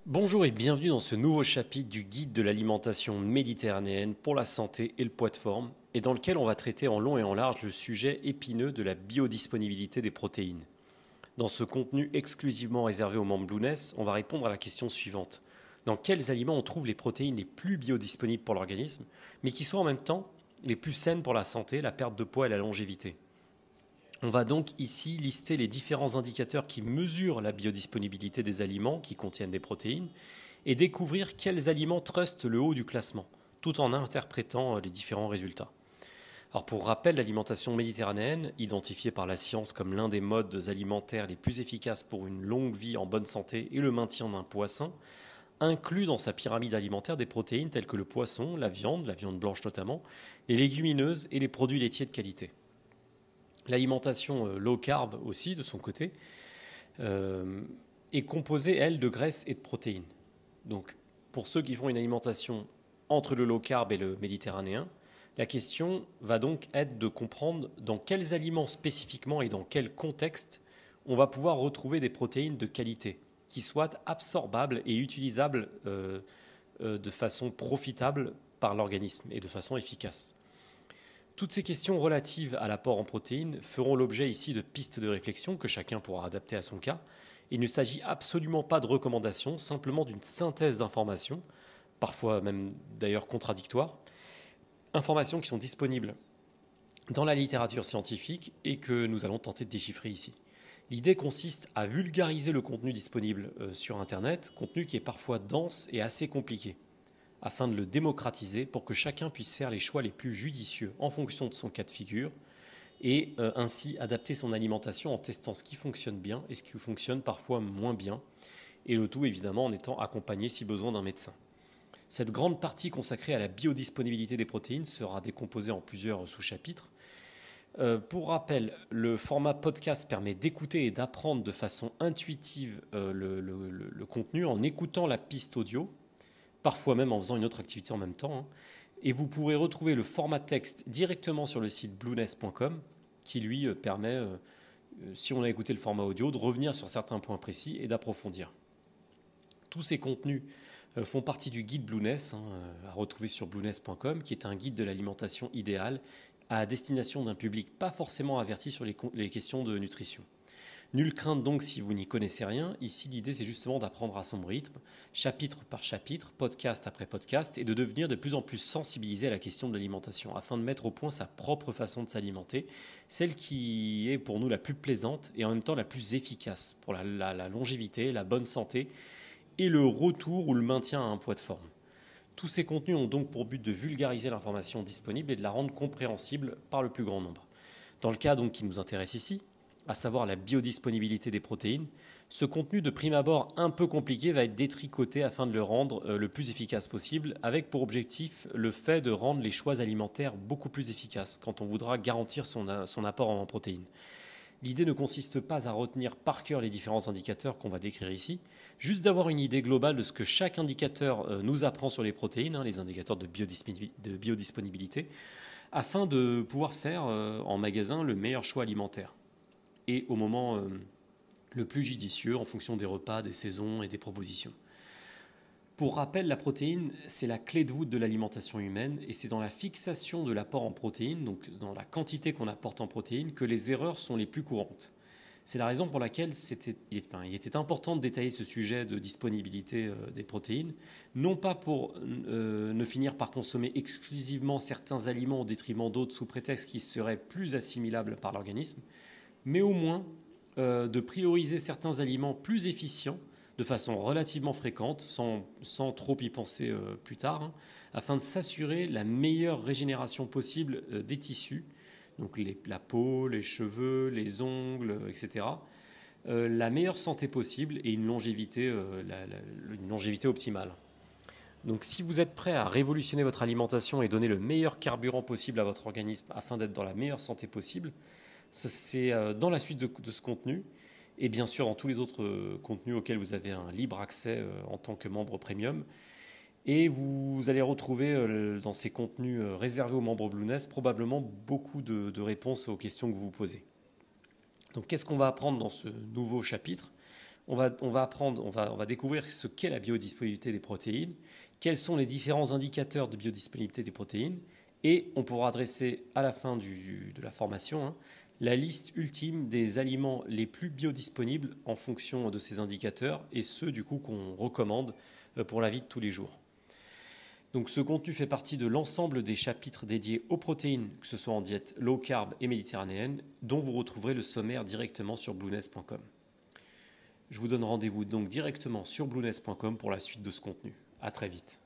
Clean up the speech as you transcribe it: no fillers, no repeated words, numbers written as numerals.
Bonjour et bienvenue dans ce nouveau chapitre du guide de l'alimentation méditerranéenne pour la santé et le poids de forme, et dans lequel on va traiter en long et en large le sujet épineux de la biodisponibilité des protéines. Dans ce contenu exclusivement réservé aux membres Blueness, on va répondre à la question suivante. Dans quels aliments on trouve les protéines les plus biodisponibles pour l'organisme, mais qui soient en même temps les plus saines pour la santé, la perte de poids et la longévité? On va donc ici lister les différents indicateurs qui mesurent la biodisponibilité des aliments qui contiennent des protéines et découvrir quels aliments trustent le haut du classement, tout en interprétant les différents résultats. Alors pour rappel, l'alimentation méditerranéenne, identifiée par la science comme l'un des modes alimentaires les plus efficaces pour une longue vie en bonne santé et le maintien d'un poids sain, inclut dans sa pyramide alimentaire des protéines telles que le poisson, la viande blanche notamment, les légumineuses et les produits laitiers de qualité. L'alimentation low carb aussi, de son côté, est composée, elle, de graisses et de protéines. Donc, pour ceux qui font une alimentation entre le low carb et le méditerranéen, la question va donc être de comprendre dans quels aliments spécifiquement et dans quel contexte on va pouvoir retrouver des protéines de qualité qui soient absorbables et utilisables de façon profitable par l'organisme et de façon efficace. Toutes ces questions relatives à l'apport en protéines feront l'objet ici de pistes de réflexion que chacun pourra adapter à son cas. Il ne s'agit absolument pas de recommandations, simplement d'une synthèse d'informations, parfois même d'ailleurs contradictoires, informations qui sont disponibles dans la littérature scientifique et que nous allons tenter de déchiffrer ici. L'idée consiste à vulgariser le contenu disponible sur Internet, contenu qui est parfois dense et assez compliqué, afin de le démocratiser pour que chacun puisse faire les choix les plus judicieux en fonction de son cas de figure et ainsi adapter son alimentation en testant ce qui fonctionne bien et ce qui fonctionne parfois moins bien, et le tout évidemment en étant accompagné si besoin d'un médecin. Cette grande partie consacrée à la biodisponibilité des protéines sera décomposée en plusieurs sous-chapitres. Pour rappel, le format podcast permet d'écouter et d'apprendre de façon intuitive le contenu en écoutant la piste audio, parfois même en faisant une autre activité en même temps. Et vous pourrez retrouver le format texte directement sur le site blueness.com qui lui permet, si on a écouté le format audio, de revenir sur certains points précis et d'approfondir. Tous ces contenus font partie du guide Blueness, à retrouver sur blueness.com, qui est un guide de l'alimentation idéale à destination d'un public pas forcément averti sur les questions de nutrition. Nulle crainte donc si vous n'y connaissez rien. Ici, l'idée, c'est justement d'apprendre à son rythme, chapitre par chapitre, podcast après podcast, et de devenir de plus en plus sensibilisé à la question de l'alimentation, afin de mettre au point sa propre façon de s'alimenter, celle qui est pour nous la plus plaisante et en même temps la plus efficace pour la longévité, la bonne santé et le retour ou le maintien à un poids de forme. Tous ces contenus ont donc pour but de vulgariser l'information disponible et de la rendre compréhensible par le plus grand nombre. Dans le cas donc qui nous intéresse ici, à savoir la biodisponibilité des protéines, ce contenu de prime abord un peu compliqué va être détricoté afin de le rendre le plus efficace possible, avec pour objectif le fait de rendre les choix alimentaires beaucoup plus efficaces quand on voudra garantir son apport en protéines. L'idée ne consiste pas à retenir par cœur les différents indicateurs qu'on va décrire ici, juste d'avoir une idée globale de ce que chaque indicateur nous apprend sur les protéines, les indicateurs de biodisponibilité, afin de pouvoir faire en magasin le meilleur choix alimentaire et au moment le plus judicieux en fonction des repas, des saisons et des propositions. Pour rappel, la protéine, c'est la clé de voûte de l'alimentation humaine et c'est dans la fixation de l'apport en protéines, donc dans la quantité qu'on apporte en protéines, que les erreurs sont les plus courantes. C'est la raison pour laquelle il était important de détailler ce sujet de disponibilité des protéines, non pas pour ne finir par consommer exclusivement certains aliments au détriment d'autres sous prétexte qu'ils seraient plus assimilables par l'organisme, mais au moins de prioriser certains aliments plus efficients de façon relativement fréquente, sans trop y penser plus tard, afin de s'assurer la meilleure régénération possible des tissus, donc la peau, les cheveux, les ongles, etc., la meilleure santé possible et une longévité optimale. Donc si vous êtes prêt à révolutionner votre alimentation et donner le meilleur carburant possible à votre organisme afin d'être dans la meilleure santé possible, c'est dans la suite de ce contenu et bien sûr dans tous les autres contenus auxquels vous avez un libre accès en tant que membre premium. Et vous allez retrouver dans ces contenus réservés aux membres Blueness probablement beaucoup de réponses aux questions que vous vous posez. Donc qu'est-ce qu'on va apprendre dans ce nouveau chapitre ? on va apprendre, on va découvrir ce qu'est la biodisponibilité des protéines, quels sont les différents indicateurs de biodisponibilité des protéines, et on pourra dresser à la fin de la formation la liste ultime des aliments les plus biodisponibles en fonction de ces indicateurs, et ceux du coup qu'on recommande pour la vie de tous les jours. Donc ce contenu fait partie de l'ensemble des chapitres dédiés aux protéines, que ce soit en diète low carb et méditerranéenne, dont vous retrouverez le sommaire directement sur blueness.com. Je vous donne rendez-vous donc directement sur blueness.com pour la suite de ce contenu. À très vite.